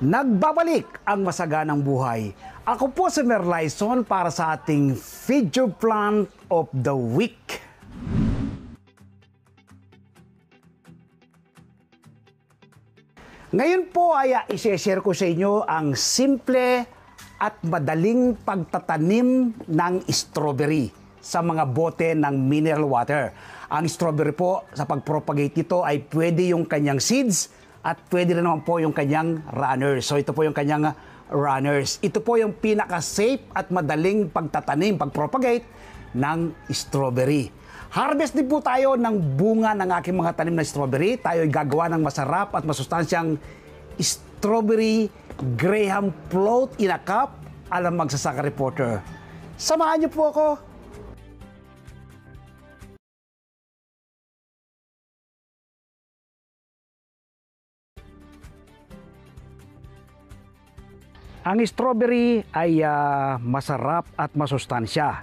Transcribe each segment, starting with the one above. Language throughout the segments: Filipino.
Nagbabalik ang masaganang buhay. Ako po si Merlyson para sa ating Feature Plant of the Week. Ngayon po ay i-share ko sa inyo ang simple at madaling pagtatanim ng strawberry sa mga bote ng mineral water. Ang strawberry po, sa pag-propagate nito ay pwede yung kanyang seeds at pwede rin naman po yung kanyang runners. So ito po yung kanyang runners. Ito po yung pinaka-safe at madaling pagtatanim, pag-propagate ng strawberry. Harvest din po tayo ng bunga ng aking mga tanim na strawberry. Tayo ay gagawa ng masarap at masustansyang strawberry Graham float in a cup. Alam magsasaka reporter. Samahan niyo po ako. Ang strawberry ay masarap at masustansya.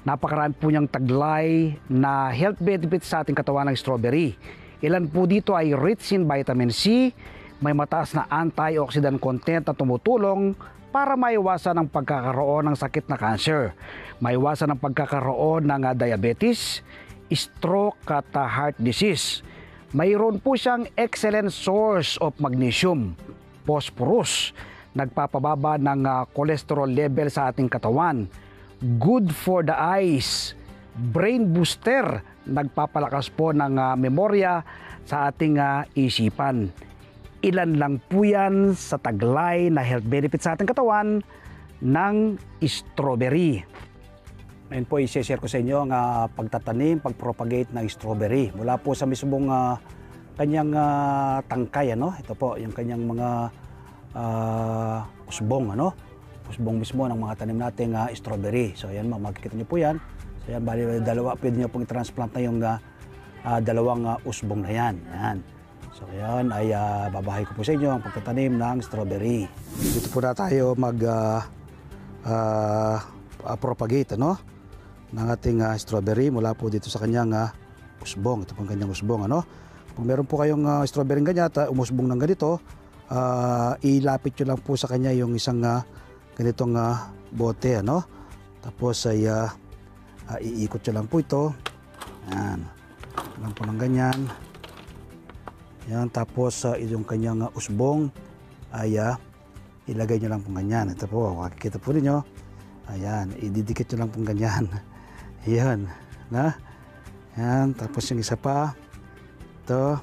Napakarami po niyang taglay na health benefits sa ating katawan ng strawberry. Ilan po dito ay rich in vitamin C, may mataas na antioxidant content na tumutulong para maiwasan ang pagkakaroon ng sakit na cancer, maiwasan ang pagkakaroon ng diabetes, stroke at heart disease. Mayroon po siyang excellent source of magnesium, phosphorus, nagpapababa ng cholesterol level sa ating katawan, good for the eyes, brain booster, nagpapalakas po ng memorya sa ating isipan. Ilan lang po yan sa taglay na health benefits sa ating katawan ng strawberry. Ngayon po i-share ko sa inyo ang pagtatanim, pag-propagate ng strawberry. Mula po sa mismong kanyang tangkay, ano? Ito po yung kanyang mga usbong, ano? Usbong mismo ng mga tanim nating strawberry. So ayan, makikita niyo po yan. So ayan, bali dalawa, pwede niyo pong i-transplant na yung dalawang usbong na yan. Ayan. So ayan, ay babahay ko po sa inyo ang pagtatanim ng strawberry. Dito po na tayo propagate, ano? Ng ating strawberry mula po dito sa kanyang usbong. Ito po ang kanyang usbong, ano? Kung meron po kayong strawberry ganyan at umusbong ng ganito, ilapit nyo lang po sa kanya yung isang ganitong bote, ano? Tapos ay iikot nyo lang po ito. Ayan. Lang po ng ganyan. Ayan. Tapos yung kanyang usbong ay ilagay nyo lang po ganyan. Ito po, makikita po ninyo. Ayan. Ididikit nyo lang po ganyan. Ayan. Na? Ayan. Tapos yung isa pa. Ito.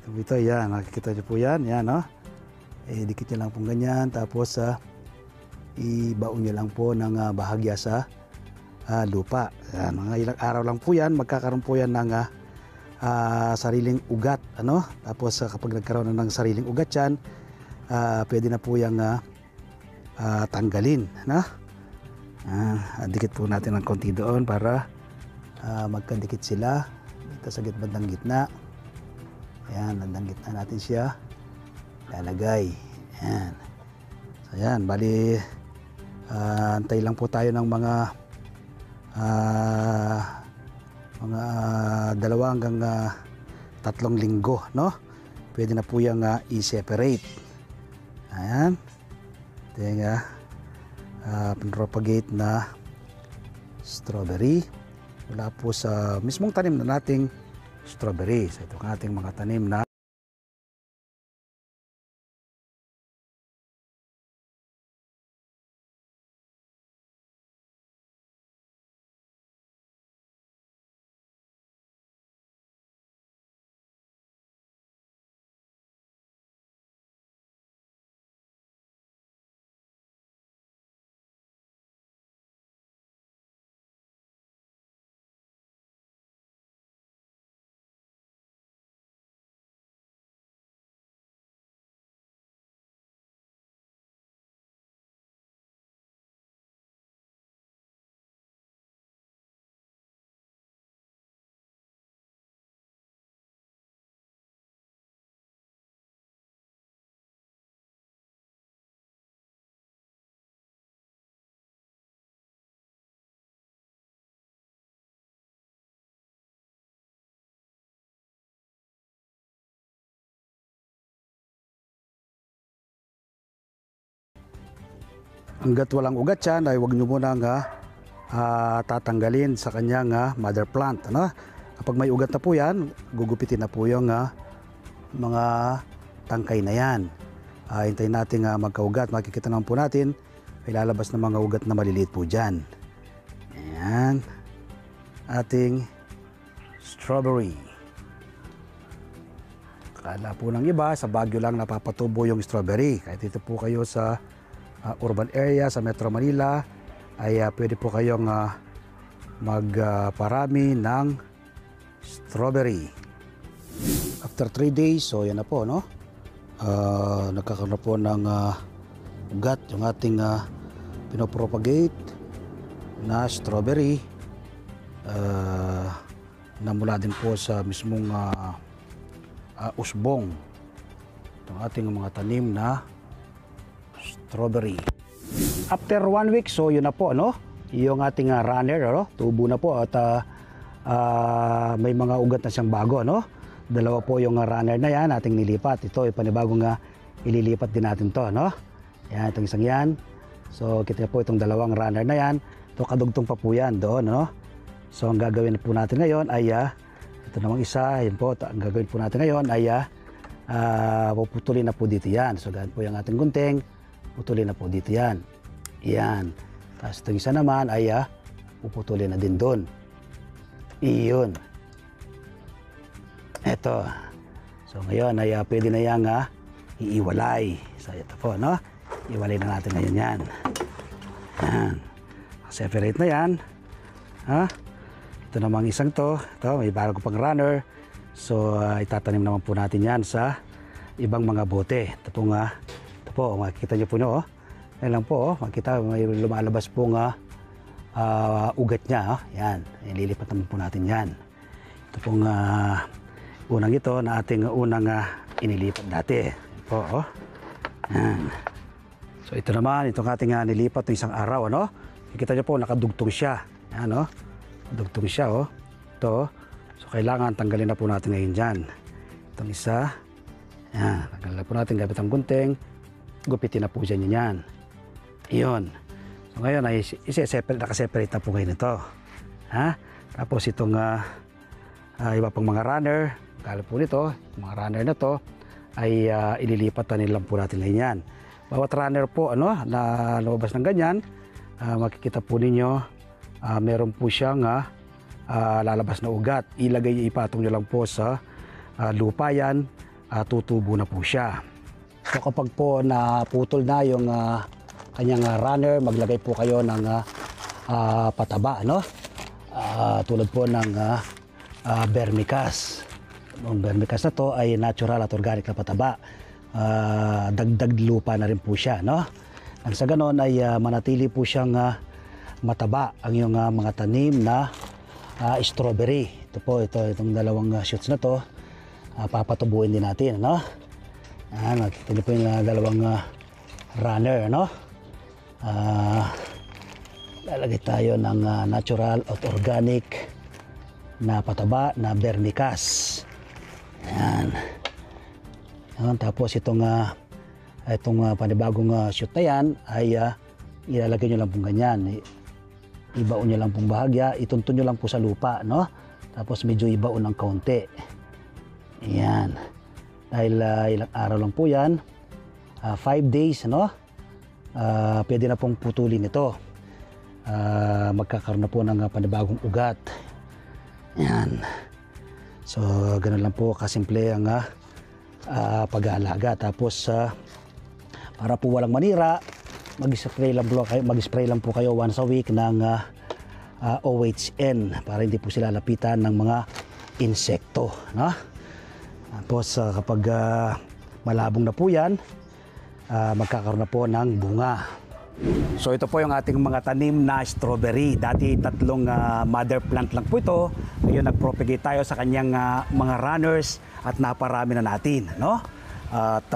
Ito, yan. Nakikita nyo po yan. Yan, no? Dikit nyo lang pong ganyan. Tapos, ibaon nyo lang po ng bahagya sa lupa. Yan. Mga ilang araw lang po yan. Magkakaroon po yan ng sariling ugat. Ano? Tapos, kapag nagkaroon na ng sariling ugat yan, pwede na po yung tanggalin. No? Dikit po natin ng konti doon para magkadikit sila. Dito sa bandang gitna. Ayan, nandang gitna natin siya. Lalagay. Ayan. So, ayan, bali, antay lang po tayo ng mga 2 hanggang 3 linggo, no? Pwede na po yung i-separate. Ayan. Ito yung propagate na strawberry. Mula po sa mismong tanim na nating strawberry. So ito ang ating mga tanim na Hanggat walang ugat yan ay huwag nyo muna tatanggalin sa kanyang mother plant. Ano? Kapag may ugat na po yan, gugupitin na po yung mga tangkay na yan. Hintayin natin magkaugat. Makikita naman po natin, may lalabas na mga ugat na maliliit po dyan. Ayan. Ating strawberry. Akala po ng iba, sa Baguio lang napapatubo yung strawberry. Kahit dito po kayo sa urban area, sa Metro Manila, ay pwede po kayong magparami ng strawberry. After 3 days, so yan na po, no? Nagkakaroon na po ng ugat yung ating pinopropagate na strawberry na mula din po sa mismong usbong itong ating mga tanim na strawberry. After 1 week, so yun na po, no? Yung ating runner, no? Tubo na po at may mga ugat na siyang bago, no? Dalawa po yung runner na yan ating nilipat. Ito ay panibagong ililipat din natin to, no? Yan, itong isang yan. So kita po itong dalawang runner na yan. Ito kadugtong pa po yan doon, no? So ang gagawin po natin ngayon ay ito namang isa, yun po, ang gagawin po natin ngayon ay puputulin na po dito yan. So ganyan po yung ating gunting, putulin na po dito yan. Yan. Tapos itong isa naman ay puputulin na din doon. Iyon. Ito. So ngayon ay pwede na yang iiwalay. So ito po, no? Iwalay na natin ngayon yan. Yan. Separate na yan. Ito namang isang to. Ito, may bago pang runner. So itatanim naman po natin yan sa ibang mga bote. Ito po, makikita nyo po nyo. Yan lang po, makikita may lumalabas po ugat niya. Yan, ililipat naman po natin yan. Ito pong unang ito na ating unang inilipat dati. Yan po, yan. So ito naman, itong ating nilipat ng isang araw, ano? Makikita nyo po, nakadugtong siya. Yan, no? Nakadugtong siya, oh. Ito, so kailangan tanggalin na po natin ngayon dyan. Itong isa, yan, tanggalin na po natin gamit ang gunting. Gupitin na po dyan yan. Iyon. So ngayon ay nakaseparate na po ngayon ito. Tapos itong iba pang mga runner, kala po nito, mga runner na to ay ililipat na nilang po natin ngayon yan. Bawat runner po na lumabas ng ganyan, makikita po ninyo meron po siyang lalabas na ugat. Ipatong nyo lang po sa lupa yan, tutubo na po siya. So kapag po naputol na yung kanyang runner, maglagay po kayo ng pataba, no? Tulad po ng vermicast. Ang vermicast na to ay natural at organic na pataba. Dagdag lupa na rin po siya, no? Ang sa ganon ay manatili po siyang mataba ang yung mga tanim na strawberry. Ito po, itong dalawang shoots na to, papatubuin din natin, no? Nakikita niyo po yung dalawang runner, no? Lalagay tayo ng natural at organic na pataba na vermicast. Ayan. Tapos itong panibagong shoot na yan ay ilalagay nyo lang pong ganyan. Ibaon nyo lang pong bahagya, ituntun nyo lang po sa lupa, no? Tapos medyo ibaon ng kaunti. Ayan. Dahil ilang araw lang po yan, 5 days, no? Pwede na pong putulin ito. Magkakaroon na po ng panibagong ugat. Yan. So ganun lang po kasimple ang pag-aalaga. Tapos para po walang manira, mag-spray lang po kayo once a week ng OHN para hindi po sila lapitan ng mga insekto, no? Tapos kapag malabong na po yan, magkakaroon na po ng bunga. So ito po yung ating mga tanim na strawberry. Dati 3 mother plant lang po ito. Ngayon nag-propagate tayo sa kanyang mga runners at naparami na natin, no? At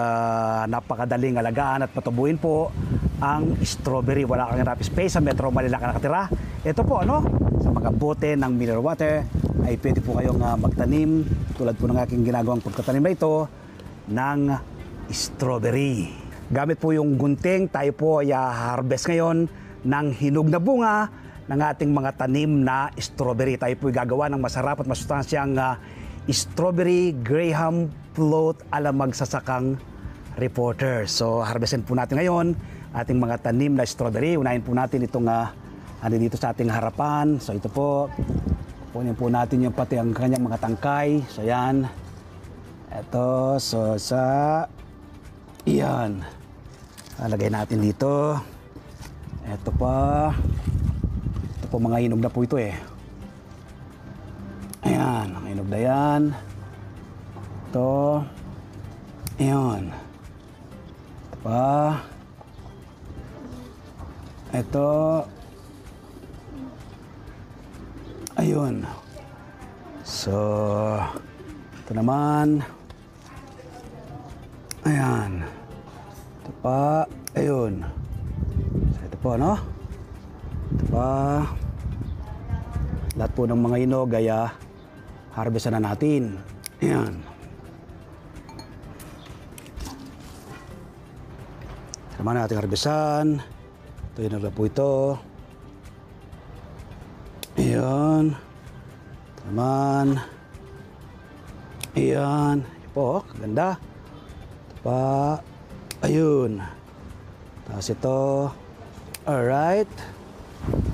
napakadaling alagaan at patubuin po ang strawberry. Wala kang enough space sa Metro Manila ka nakatira. Ito po, ano? Sa mga bote ng mineral water ay pwede po kayong magtanim tulad po ng aking ginagawang pagkatanim na ito ng strawberry. Gamit po yung gunting, tayo po ay harvest ngayon ng hinog na bunga ng ating mga tanim na strawberry. Tayo po ay gagawa ng masarap at masustansyang strawberry Graham float ala magsasakang reporter. So harvestin po natin ngayon ating mga tanim na strawberry. Unahin po natin itong dito sa ating harapan. So ito po, kunin po natin yung pati ang kanyang mga tangkay. So yan. Ito, so yan. Lagay natin dito. Ito pa. Ito po mga hinog na po ito eh. Ayan, mga hinog na yan. Ito. Ayan. Ito pa. Ito. Ayun. So, ito naman. Ayan. Ito pa. Ayun. So, ito po, no? Ito pa. Lahat po ng mga hinog ay harvestan na natin. Ayan. Ito naman natin harvestan. Ito hinog na po ito. Ayan. Ito naman. Ayan. Ito po, ganda. Ito pa. Ayun. Tapos ito. Alright.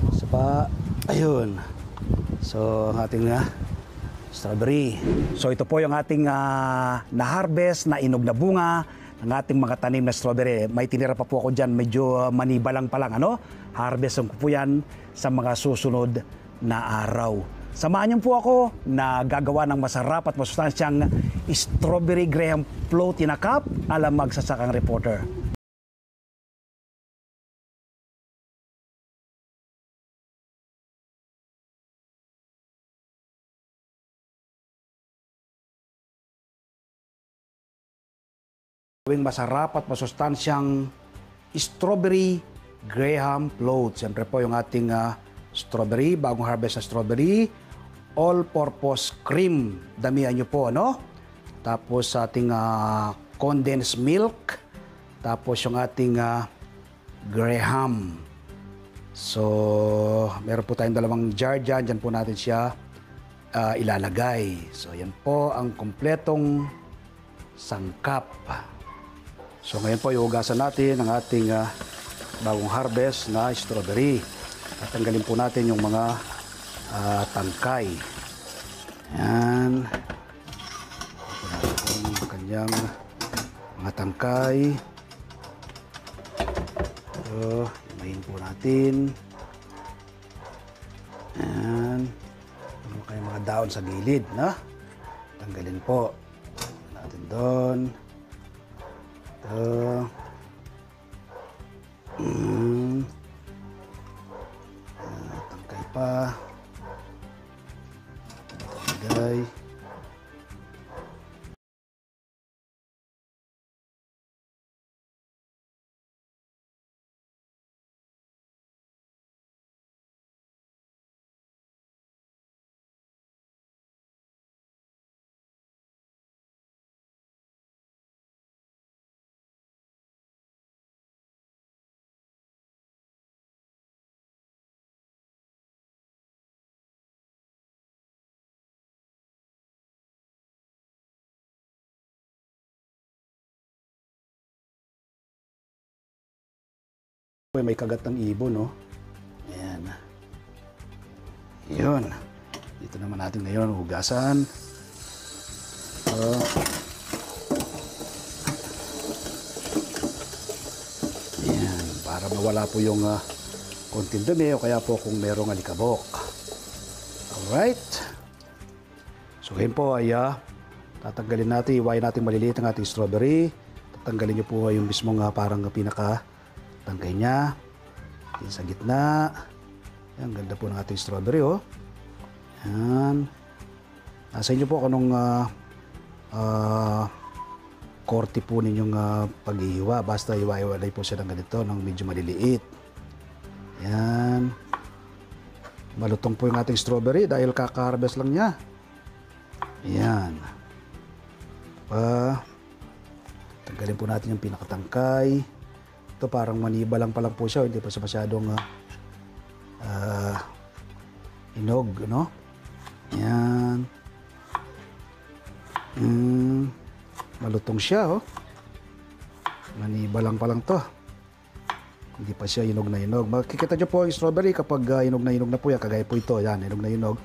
Isa pa. Ayun. So, ang ating strawberry. So, ito po yung ating na-harvest na inog na bunga ng ating mga tanim na strawberry. May tinira pa po ako dyan. Medyo manibalang pa lang. Ano? Harvest ko po yan sa mga susunod na araw. Samahan niyo po ako na gagawa ng masarap at masustansyang strawberry Graham float in a cup ala magsasakang reporter. Gawing masarap at masustansyang strawberry Graham float. Siyempre po yung ating strawberry, bagong harvest na strawberry, all-purpose cream. Damihan nyo po, ano? Tapos ating condensed milk. Tapos yung ating Graham. So, meron po tayong dalawang jar dyan. Dyan po natin siya ilalagay. So, yan po ang kompletong sangkap. So, ngayon po iugasan natin ang ating bagong harvest na strawberry. At tanggalin po natin yung mga tangkay. Yan. Ito yung kanyang mga tangkay. Ito, imahin po natin. Yan. Ano kayong mga daon sa gilid, na? Tanggalin po. Natin doon. Ito. Tangkay pa. Lagay. May kagat ng ibon, no? Ayan. Yun. Dito naman natin ngayon hugasan. Ayan. Para mawala po yung konting dumi o kaya po kung merong alikabok. Alright. So ngayon po ay tatanggalin natin, iwain natin maliliit ang ating strawberry. Tatanggalin nyo po yung mismong parang pinaka tangkay niya. Yan sa gitna. Yan, ganda po ng ating strawberry, oh. Yan. Nasa inyo po kung anong korte po ninyong paghihiwa. Basta iwa-iwalay po siya ng ganito, ng medyo maliliit. Yan. Malutong po yung ating strawberry dahil kaka-harvest lang niya. Yan. Tanggalin po natin yung pinakatangkay. Ito parang maniba lang pa lang po siya. Hindi pa siya masyadong hinog, no? Yan. Malutong siya, oh. Maniba lang pa lang to. Hindi pa siya hinog na hinog. Makikita nyo po yung strawberry kapag hinog na po yan. Kagaya po ito, yan, hinog na hinog.